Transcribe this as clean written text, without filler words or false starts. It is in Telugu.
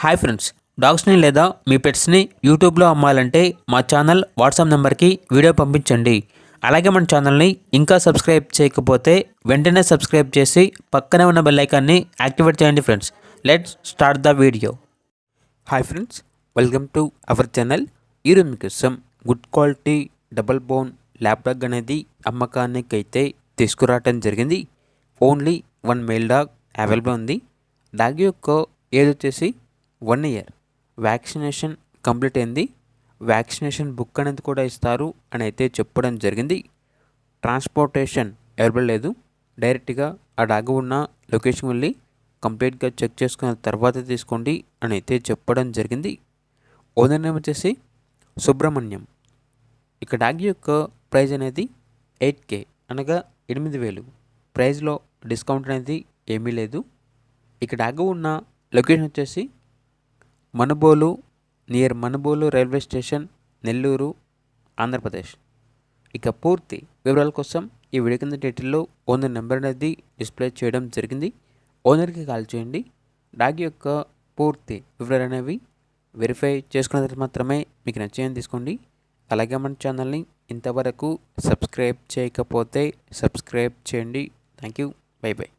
హాయ్ ఫ్రెండ్స్, డాగ్స్ని లేదా మీ పెట్స్ని యూట్యూబ్లో అమ్మాలంటే మా ఛానల్ వాట్సాప్ నెంబర్కి వీడియో పంపించండి. అలాగే మన ఛానల్ని ఇంకా సబ్స్క్రైబ్ చేయకపోతే వెంటనే సబ్స్క్రైబ్ చేసి పక్కనే ఉన్న బెల్ ఐకాన్ని యాక్టివేట్ చేయండి friends. Let's start the video. Hi friends, welcome to our channel. ఈరోజు మీకోసం good quality double bone lab dog అనేది అమ్మకానికి అయితే తీసుకురావటం జరిగింది. ఓన్లీ 1 మేల్ డాగ్ అవైలబుల్ ఉంది. డాగ్ యొక్క ఏజ్ వచ్చేసి 1 ఇయర్. వ్యాక్సినేషన్ కంప్లీట్ అయింది. వ్యాక్సినేషన్ బుక్ అనేది కూడా ఇస్తారు అని అయితే చెప్పడం జరిగింది. ట్రాన్స్పోర్టేషన్ అవైలబుల్ లేదు. డైరెక్ట్గా ఆ డాగ్ ఉన్న లొకేషన్ వెళ్ళి కంప్లీట్గా చెక్ చేసుకున్న తర్వాత తీసుకోండి అని అయితే చెప్పడం జరిగింది. ఓనర్ నేమ్ వచ్చేసి సుబ్రహ్మణ్యం. ఇక డాగ్ యొక్క ప్రైజ్ అనేది 8K అనగా 8,000. ప్రైజ్లో డిస్కౌంట్ అనేది ఏమీ లేదు. ఇక డాగ్ ఉన్న లొకేషన్ వచ్చేసి Manubolu, near Manubolu railway station, Nellore, Andhra Pradesh. ఇక పూర్తి వివరాల కోసం ఈ వీడియో కింద టైటిల్లో ఓనర్ నెంబర్ అనేది డిస్ప్లే చేయడం జరిగింది. ఓనర్కి కాల్ చేయండి. డాగ్ యొక్క పూర్తి వివరాలు అనేవి వెరిఫై చేసుకున్న తర్వాత మాత్రమే మీకు నచ్చేయని తీసుకోండి. అలాగే మన ఛానల్ని ఇంతవరకు సబ్స్క్రైబ్ చేయకపోతే సబ్స్క్రైబ్ చేయండి. Thank you. By by.